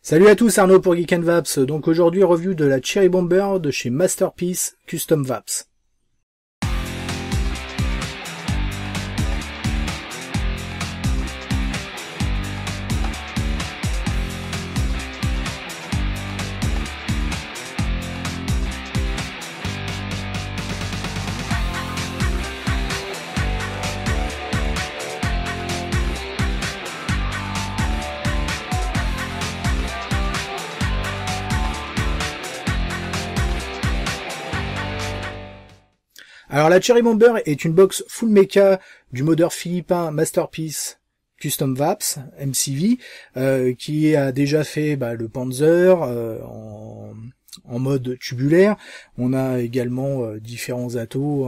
Salut à tous, Arnaud pour Geek & Vaps. Donc aujourd'hui, review de la Cherry Bomber de chez Masterpiece Custom Vaps. Alors la Cherry Bomber est une box full mecha du modeur philippin Masterpiece Custom Vaps, MCV, qui a déjà fait le Panzer en mode tubulaire. On a également différents atos,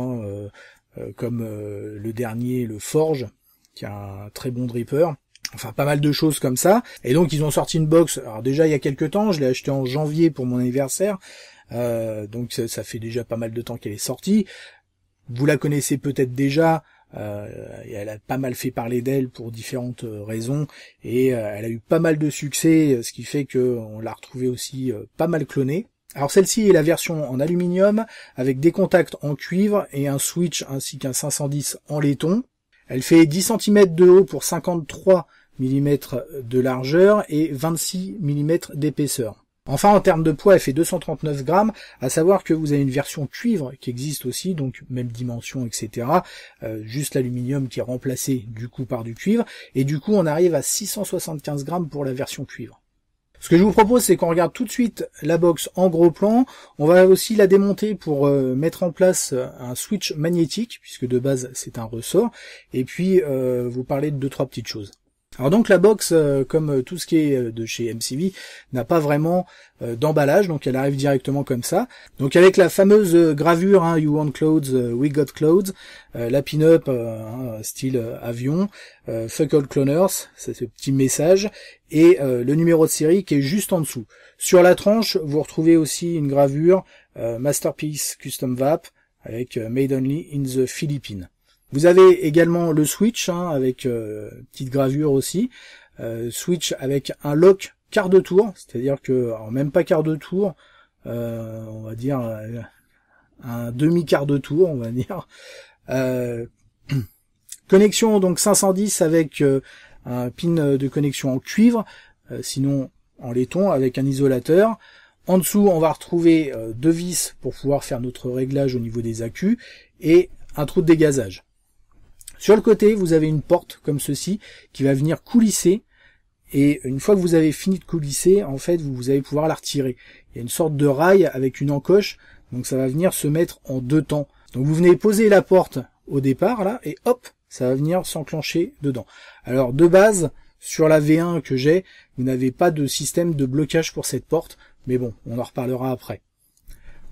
comme le dernier, le Forge, qui a un très bon dripper. Enfin, pas mal de choses comme ça. Et donc, ils ont sorti une box. Alors déjà, il y a quelques temps, je l'ai acheté en janvier pour mon anniversaire. Donc, ça fait déjà pas mal de temps qu'elle est sortie. Vous la connaissez peut-être déjà, elle a pas mal fait parler d'elle pour différentes raisons, et elle a eu pas mal de succès, ce qui fait qu'on l'a retrouvée aussi pas mal clonée. Alors celle-ci est la version en aluminium, avec des contacts en cuivre et un switch ainsi qu'un 510 en laiton. Elle fait 10 cm de haut pour 53 mm de largeur et 26 mm d'épaisseur. Enfin, en termes de poids, elle fait 239 grammes, à savoir que vous avez une version cuivre qui existe aussi, donc même dimension, etc. Juste l'aluminium qui est remplacé du coup par du cuivre, et du coup on arrive à 675 grammes pour la version cuivre. Ce que je vous propose, c'est qu'on regarde tout de suite la box en gros plan. On va aussi la démonter pour mettre en place un switch magnétique, puisque de base c'est un ressort, et puis vous parler de 2-3 petites choses. Alors donc la box, comme tout ce qui est de chez MCV, n'a pas vraiment d'emballage, donc elle arrive directement comme ça. Donc avec la fameuse gravure, You want clothes, we got clothes, la pin-up style avion, fuck all cloners, c'est ce petit message, et le numéro de série qui est juste en dessous. Sur la tranche, vous retrouvez aussi une gravure Masterpiece Custom Vap avec Made Only in the Philippines. Vous avez également le switch, avec petite gravure aussi, switch avec un lock quart de tour, c'est-à-dire que, alors même pas quart de tour, on va dire un demi-quart de tour, on va dire. Connexion donc 510 avec un pin de connexion en cuivre, sinon en laiton avec un isolateur. En dessous, on va retrouver deux vis pour pouvoir faire notre réglage au niveau des accus et un trou de dégazage. Sur le côté, vous avez une porte comme ceci qui va venir coulisser, et une fois que vous avez fini de coulisser, en fait, vous allez pouvoir la retirer. Il y a une sorte de rail avec une encoche, donc ça va venir se mettre en deux temps. Donc vous venez poser la porte au départ, là, et hop, ça va venir s'enclencher dedans. Alors de base, sur la V1 que j'ai, vous n'avez pas de système de blocage pour cette porte, mais bon, on en reparlera après.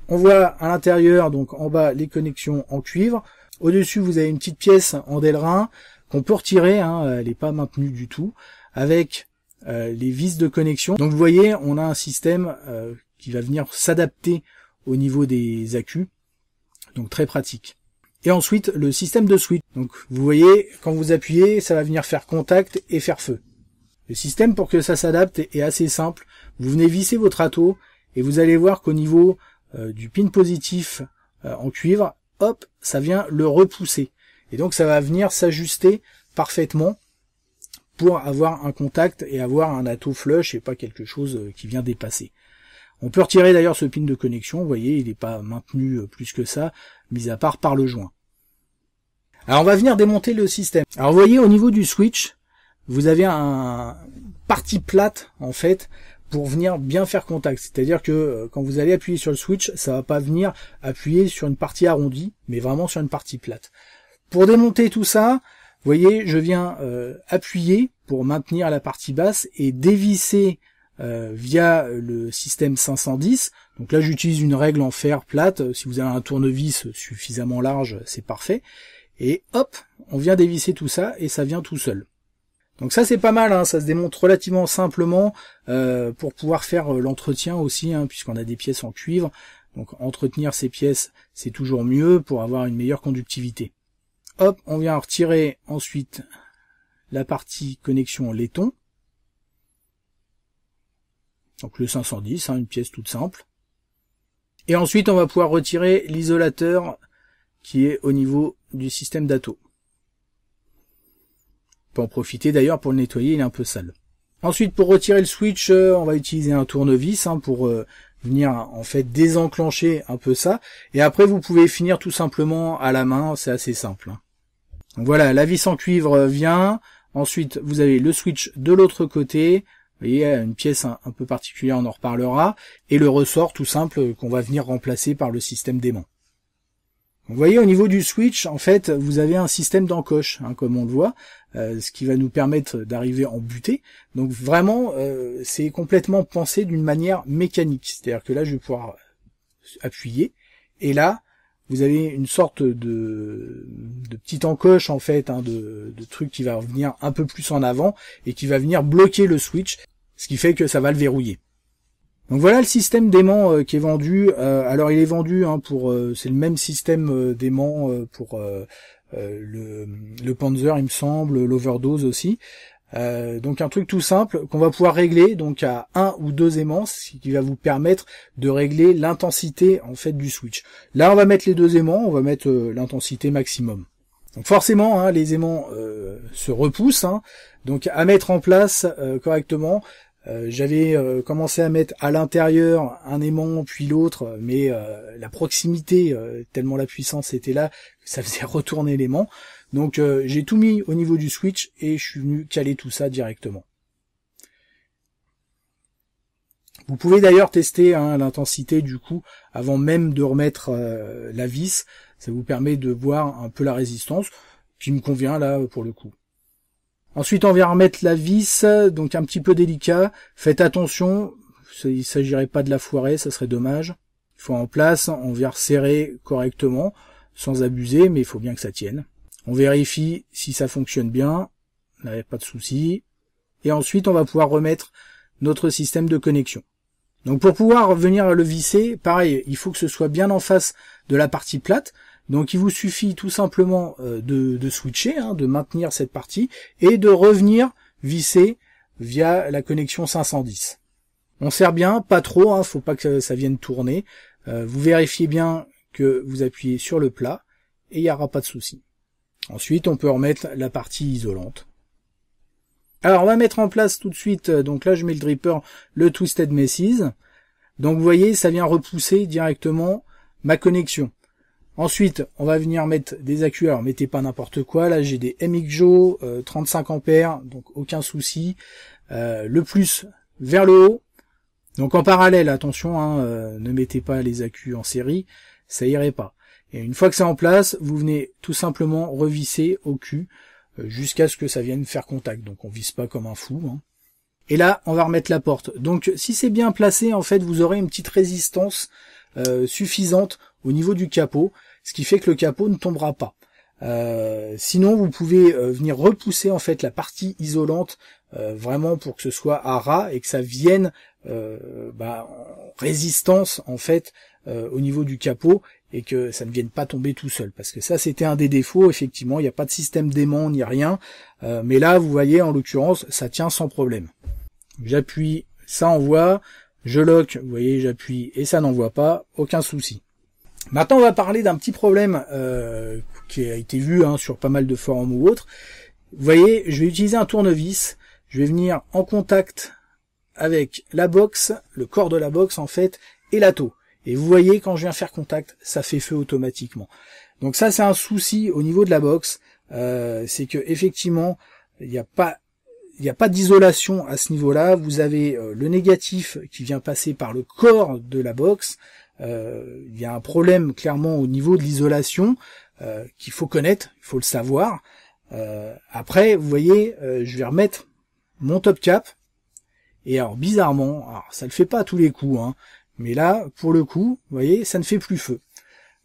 On voit à l'intérieur, donc en bas, les connexions en cuivre. Au-dessus, vous avez une petite pièce en Delrin qu'on peut retirer, elle n'est pas maintenue du tout, avec les vis de connexion. Donc vous voyez, on a un système qui va venir s'adapter au niveau des accus, donc très pratique. Et ensuite, le système de switch. Donc vous voyez, quand vous appuyez, ça va venir faire contact et faire feu. Le système pour que ça s'adapte est assez simple. Vous venez visser votre ato et vous allez voir qu'au niveau du pin positif en cuivre, hop, ça vient le repousser. Et donc ça va venir s'ajuster parfaitement pour avoir un contact et avoir un ato flush et pas quelque chose qui vient dépasser. On peut retirer d'ailleurs ce pin de connexion, vous voyez, il n'est pas maintenu plus que ça, mis à part par le joint. Alors on va venir démonter le système. Alors vous voyez, au niveau du switch, vous avez un partie plate en fait, pour venir bien faire contact. C'est-à-dire que quand vous allez appuyer sur le switch, ça va pas venir appuyer sur une partie arrondie, mais vraiment sur une partie plate. Pour démonter tout ça, vous voyez, je viens appuyer pour maintenir la partie basse et dévisser via le système 510. Donc là, j'utilise une règle en fer plate. Si vous avez un tournevis suffisamment large, c'est parfait. Et hop, on vient dévisser tout ça et ça vient tout seul. Donc ça c'est pas mal, ça se démonte relativement simplement pour pouvoir faire l'entretien aussi, puisqu'on a des pièces en cuivre. Donc entretenir ces pièces c'est toujours mieux pour avoir une meilleure conductivité. Hop, on vient retirer ensuite la partie connexion laiton. Donc le 510, hein, une pièce toute simple. Et ensuite, on va pouvoir retirer l'isolateur qui est au niveau du système d'Ato. On peut en profiter d'ailleurs pour le nettoyer, il est un peu sale. Ensuite, pour retirer le switch, on va utiliser un tournevis pour venir en fait désenclencher un peu ça. Et après, vous pouvez finir tout simplement à la main, c'est assez simple. Donc voilà, la vis en cuivre vient. Ensuite, vous avez le switch de l'autre côté. Vous voyez, une pièce un peu particulière, on en reparlera. Et le ressort tout simple qu'on va venir remplacer par le système d'aimant. Vous voyez, au niveau du switch, en fait, vous avez un système d'encoche, comme on le voit, ce qui va nous permettre d'arriver en butée. Donc vraiment, c'est complètement pensé d'une manière mécanique. C'est-à-dire que là, je vais pouvoir appuyer. Et là, vous avez une sorte de petite encoche, en fait, de truc qui va venir un peu plus en avant et qui va venir bloquer le switch, ce qui fait que ça va le verrouiller. Donc voilà le système d'aimant qui est vendu. Alors il est vendu pour c'est le même système d'aimant pour le Panzer, il me semble, l'Overdose aussi. Donc un truc tout simple qu'on va pouvoir régler donc à 1 ou 2 aimants, ce qui va vous permettre de régler l'intensité en fait du switch. Là on va mettre les 2 aimants, on va mettre l'intensité maximum. Donc forcément les aimants se repoussent, donc à mettre en place correctement. J'avais commencé à mettre à l'intérieur un aimant puis l'autre, mais la proximité, tellement la puissance était là, ça faisait retourner l'aimant. Donc j'ai tout mis au niveau du switch et je suis venu caler tout ça directement. Vous pouvez d'ailleurs tester l'intensité du coup avant même de remettre la vis. Ça vous permet de voir un peu la résistance qui me convient là pour le coup. Ensuite, on vient remettre la vis, donc un petit peu délicat. Faites attention, il s'agirait pas de la foirer, ça serait dommage. Il faut en place, on vient resserrer correctement, sans abuser, mais il faut bien que ça tienne. On vérifie si ça fonctionne bien, il n'y a pas de souci. Et ensuite, on va pouvoir remettre notre système de connexion. Donc pour pouvoir venir le visser, pareil, il faut que ce soit bien en face de la partie plate. Donc il vous suffit tout simplement de switcher, de maintenir cette partie et de revenir visser via la connexion 510. On serre bien, pas trop, faut pas que ça vienne tourner. Vous vérifiez bien que vous appuyez sur le plat et il n'y aura pas de souci. Ensuite, on peut remettre la partie isolante. Alors on va mettre en place tout de suite, donc là je mets le dripper, le Twisted Messes. Donc vous voyez, ça vient repousser directement ma connexion. Ensuite, on va venir mettre des accus. Alors, mettez pas n'importe quoi. Là, j'ai des MXJO 35 ampères, donc aucun souci. Le plus vers le haut. Donc en parallèle, attention, ne mettez pas les accus en série, ça irait pas. Et une fois que c'est en place, vous venez tout simplement revisser au cul jusqu'à ce que ça vienne faire contact. Donc on visse pas comme un fou. Et là, on va remettre la porte. Donc si c'est bien placé, en fait, vous aurez une petite résistance suffisante au niveau du capot, ce qui fait que le capot ne tombera pas. Sinon, vous pouvez venir repousser en fait la partie isolante vraiment pour que ce soit à ras et que ça vienne en résistance en fait au niveau du capot et que ça ne vienne pas tomber tout seul. Parce que ça, c'était un des défauts. Effectivement, il n'y a pas de système d'aimant ni rien. Mais là, vous voyez, en l'occurrence, ça tient sans problème. J'appuie, ça envoie. Je lock, vous voyez, j'appuie et ça n'envoie pas. Aucun souci. Maintenant, on va parler d'un petit problème qui a été vu sur pas mal de forums ou autres. Vous voyez, je vais utiliser un tournevis. Je vais venir en contact avec la box, le corps de la box en fait, et l'Ato. Et vous voyez, quand je viens faire contact, ça fait feu automatiquement. Donc ça, c'est un souci au niveau de la box. C'est que effectivement, il n'y a pas d'isolation à ce niveau-là. Vous avez le négatif qui vient passer par le corps de la box. Il y a un problème clairement au niveau de l'isolation qu'il faut connaître, il faut le savoir. Après, vous voyez, je vais remettre mon top cap. Et alors bizarrement, ça le fait pas à tous les coups, mais là, pour le coup, vous voyez, ça ne fait plus feu.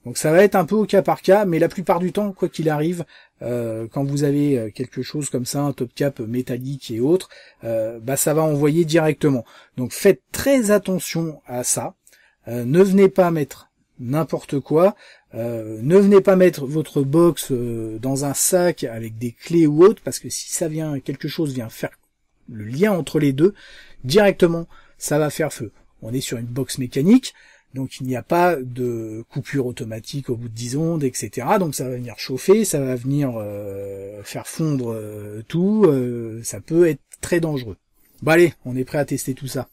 Donc ça va être un peu au cas par cas, mais la plupart du temps, quoi qu'il arrive, quand vous avez quelque chose comme ça, un top cap métallique et autres, ça va envoyer directement. Donc faites très attention à ça. Ne venez pas mettre n'importe quoi. Ne venez pas mettre votre box dans un sac avec des clés ou autre, parce que si quelque chose vient faire le lien entre les deux, directement, ça va faire feu. On est sur une box mécanique, donc il n'y a pas de coupure automatique au bout de 10 ondes, etc. Donc ça va venir chauffer, ça va venir faire fondre tout, ça peut être très dangereux. Bon allez, on est prêt à tester tout ça.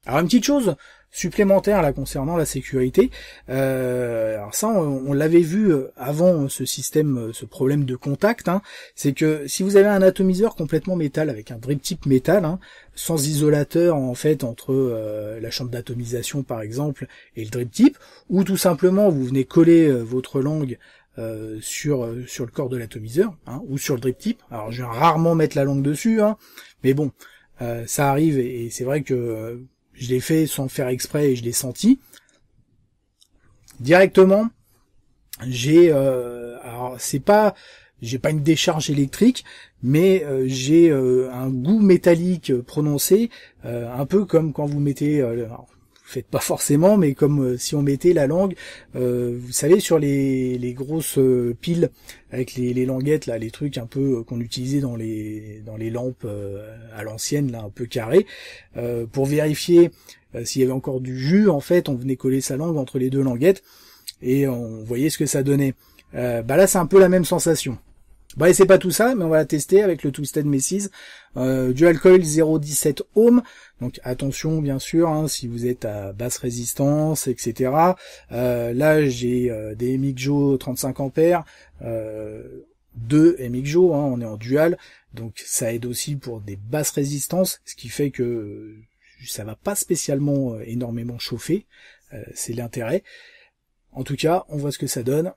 Alors une petite chose supplémentaire là concernant la sécurité, alors ça on l'avait vu avant ce système, ce problème de contact, hein, c'est que si vous avez un atomiseur complètement métal avec un drip tip métal, hein, sans isolateur en fait entre la chambre d'atomisation par exemple et le drip tip, ou tout simplement vous venez coller votre langue sur le corps de l'atomiseur, hein, ou sur le drip tip. Alors je vais rarement mettre la langue dessus, hein, mais bon, ça arrive et c'est vrai que je l'ai fait sans faire exprès et je l'ai senti. Directement, alors j'ai pas une décharge électrique, mais j'ai un goût métallique prononcé, un peu comme quand vous mettez, alors, vous faites pas forcément, mais comme si on mettait la langue, vous savez, sur les grosses piles avec les languettes là, les trucs un peu qu'on utilisait dans les lampes à l'ancienne là, un peu carrées, pour vérifier s'il y avait encore du jus. En fait, on venait coller sa langue entre les deux languettes et on voyait ce que ça donnait. Là, c'est un peu la même sensation. Et c'est pas tout ça, mais on va la tester avec le Twisted Messes Dual Coil 0,17 ohm. Donc attention bien sûr, hein, si vous êtes à basse résistance, etc. Là j'ai des MXJO 35 ampères, 2 MXJO, hein, on est en dual, donc ça aide aussi pour des basses résistances, ce qui fait que ça va pas spécialement énormément chauffer, c'est l'intérêt. En tout cas, on voit ce que ça donne.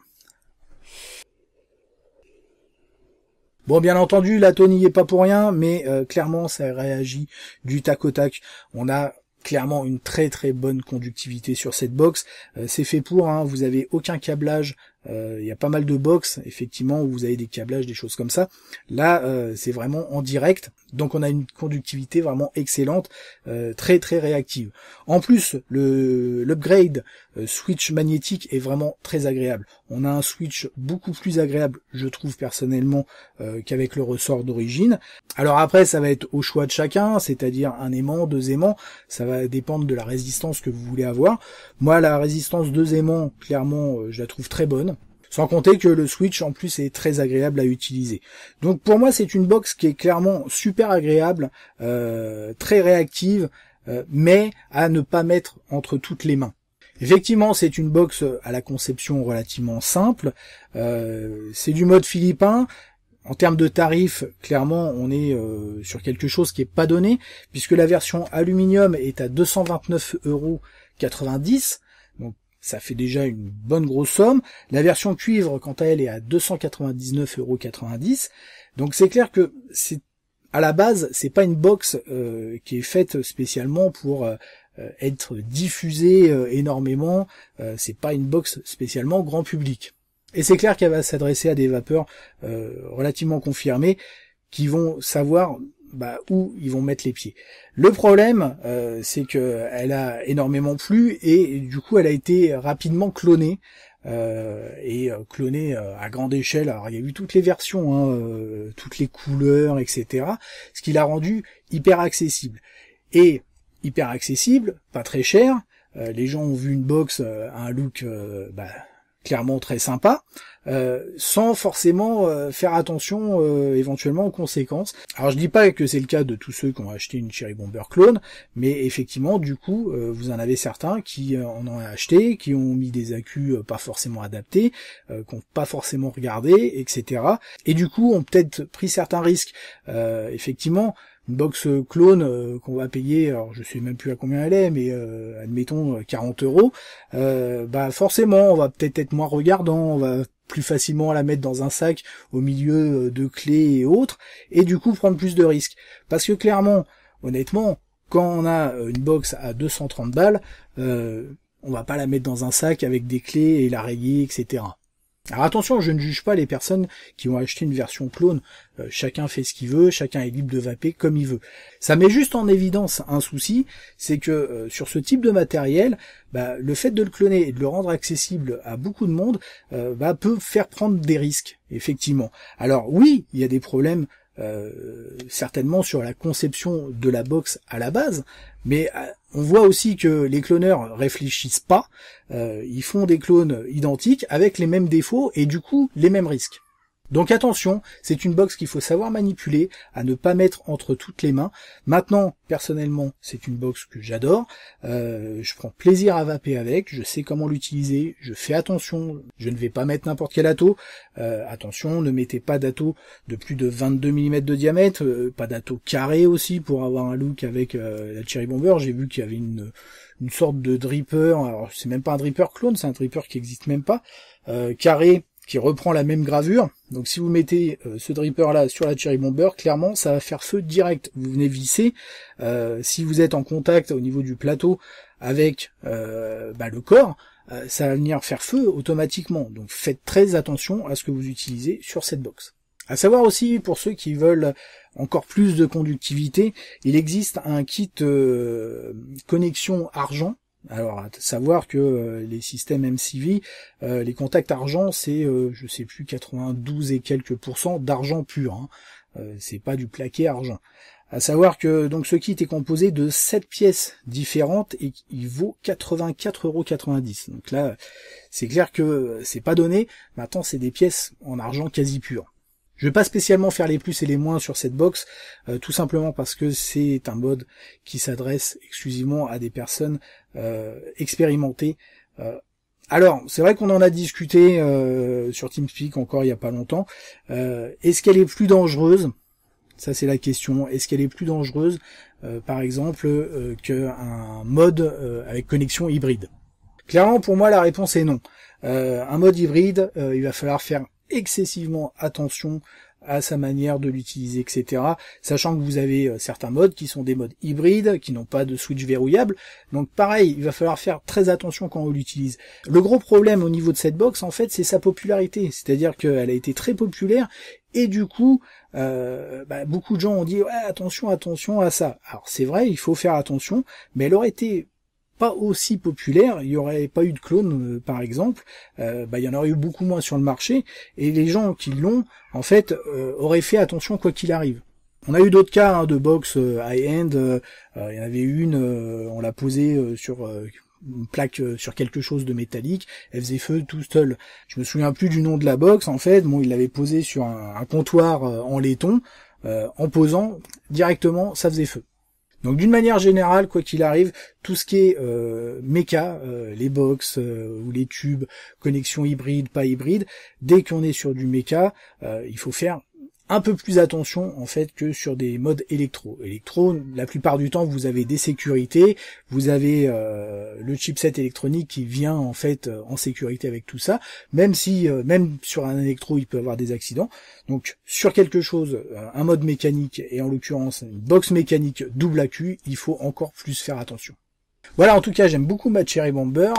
Bon, bien entendu, la tonne n'y est pas pour rien, mais clairement, ça réagit du tac au tac. On a clairement une très très bonne conductivité sur cette box. C'est fait pour, hein, vous avez aucun câblage. Il y a pas mal de box, effectivement, où vous avez des câblages, des choses comme ça. Là, c'est vraiment en direct. Donc on a une conductivité vraiment excellente, très très réactive. En plus, l'upgrade switch magnétique est vraiment très agréable. On a un switch beaucoup plus agréable, je trouve personnellement, qu'avec le ressort d'origine. Alors après, ça va être au choix de chacun, c'est-à-dire un aimant, 2 aimants, ça va dépendre de la résistance que vous voulez avoir. Moi, la résistance 2 aimants, clairement, je la trouve très bonne. Sans compter que le switch en plus est très agréable à utiliser. Donc pour moi c'est une box qui est clairement super agréable, très réactive, mais à ne pas mettre entre toutes les mains. Effectivement c'est une box à la conception relativement simple, c'est du mode philippin. En termes de tarifs, clairement, on est sur quelque chose qui est pas donné, puisque la version aluminium est à 229,90 €. Donc ça fait déjà une bonne grosse somme. La version cuivre, quant à elle, est à 299,90 €. Donc c'est clair que à la base, c'est pas une box qui est faite spécialement pour être diffusée énormément. C'est pas une box spécialement grand public. Et c'est clair qu'elle va s'adresser à des vapeurs relativement confirmés qui vont savoir où ils vont mettre les pieds. Le problème, c'est que elle a énormément plu et du coup elle a été rapidement clonée clonée à grande échelle. Alors il y a eu toutes les versions, hein, toutes les couleurs, etc. Ce qui l'a rendu hyper accessible. Et hyper accessible, pas très cher. Les gens ont vu une box à un look clairement très sympa, sans forcément faire attention éventuellement aux conséquences. Alors je dis pas que c'est le cas de tous ceux qui ont acheté une Cherry Bomber clone, mais effectivement du coup vous en avez certains qui en ont acheté, qui ont mis des accus pas forcément adaptés, qui n'ont pas forcément regardé, etc. Et du coup ont peut-être pris certains risques. Effectivement, une box clone qu'on va payer, alors je sais même plus à combien elle est, mais admettons 40 €, forcément on va peut-être être moins regardant, on va plus facilement la mettre dans un sac au milieu de clés et autres, et du coup prendre plus de risques. Parce que clairement, honnêtement, quand on a une box à 230 balles, on va pas la mettre dans un sac avec des clés et la rayer, etc. Alors attention, je ne juge pas les personnes qui ont acheté une version clone, chacun fait ce qu'il veut, chacun est libre de vaper comme il veut. Ça met juste en évidence un souci, c'est que sur ce type de matériel, le fait de le cloner et de le rendre accessible à beaucoup de monde peut faire prendre des risques, effectivement. Alors oui, il y a des problèmes certainement sur la conception de la box à la base, mais on voit aussi que les cloneurs réfléchissent pas, ils font des clones identiques avec les mêmes défauts et du coup les mêmes risques. Donc attention, c'est une box qu'il faut savoir manipuler, à ne pas mettre entre toutes les mains. Maintenant, personnellement, c'est une box que j'adore, je prends plaisir à vaper avec, je sais comment l'utiliser, je fais attention, je ne vais pas mettre n'importe quel atto, attention, ne mettez pas d'atto de plus de 22 mm de diamètre, pas d'atto carré aussi pour avoir un look avec la Cherry Bomber. J'ai vu qu'il y avait une sorte de dripper, alors c'est même pas un dripper clone, c'est un dripper qui existe même pas, carré, qui reprend la même gravure. Donc si vous mettez ce dripper là sur la Cherry Bomber, clairement ça va faire feu direct. Vous venez visser, si vous êtes en contact au niveau du plateau avec le corps, ça va venir faire feu automatiquement. Donc faites très attention à ce que vous utilisez sur cette box. À savoir aussi, pour ceux qui veulent encore plus de conductivité, il existe un kit connexion argent. Alors, à savoir que les systèmes MCV, les contacts argent, c'est, je sais plus, 92 et quelques pourcents d'argent pur. Hein. C'est pas du plaqué argent. À savoir que donc ce kit est composé de 7 pièces différentes et il vaut 84,90 €. Donc là, c'est clair que c'est pas donné. Maintenant, c'est des pièces en argent quasi pur. Je vais pas spécialement faire les plus et les moins sur cette box, tout simplement parce que c'est un mode qui s'adresse exclusivement à des personnes expérimentées. Alors, c'est vrai qu'on en a discuté sur TeamSpeak encore il y a pas longtemps. Est-ce qu'elle est plus dangereuse ? Ça c'est la question. Est-ce qu'elle est plus dangereuse, par exemple, qu'un mode avec connexion hybride ? Clairement, pour moi, la réponse est non. Un mode hybride, il va falloir faire excessivement attention à sa manière de l'utiliser, etc. Sachant que vous avez certains modes qui sont des modes hybrides, qui n'ont pas de switch verrouillable. Donc pareil, il va falloir faire très attention quand on l'utilise. Le gros problème au niveau de cette box, en fait, c'est sa popularité. C'est-à-dire qu'elle a été très populaire et du coup, beaucoup de gens ont dit ouais, attention à ça. Alors c'est vrai, il faut faire attention, mais elle aurait été pas aussi populaire, il y aurait pas eu de clone par exemple, il y en aurait eu beaucoup moins sur le marché, et les gens qui l'ont, en fait, auraient fait attention quoi qu'il arrive. On a eu d'autres cas de box high-end, il y en avait une, on l'a posée sur une plaque sur quelque chose de métallique, elle faisait feu tout seul. Je me souviens plus du nom de la box, en fait, bon, il l'avait posée sur un comptoir en laiton, en posant, directement, ça faisait feu. Donc d'une manière générale, quoi qu'il arrive, tout ce qui est méca, les box ou les tubes, connexion hybride, pas hybride, dès qu'on est sur du méca, il faut faire un peu plus attention en fait que sur des modes électro. Électro, la plupart du temps, vous avez des sécurités, vous avez le chipset électronique qui vient en fait en sécurité avec tout ça, même si même sur un électro, il peut y avoir des accidents. Donc sur quelque chose, un mode mécanique et en l'occurrence une box mécanique double AQ, il faut encore plus faire attention. Voilà, en tout cas, j'aime beaucoup ma Cherry Bomber.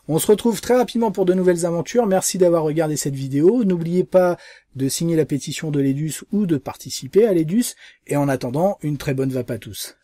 On se retrouve très rapidement pour de nouvelles aventures. Merci d'avoir regardé cette vidéo. N'oubliez pas de signer la pétition de l'Edus ou de participer à l'Edus. Et en attendant, une très bonne vape à tous.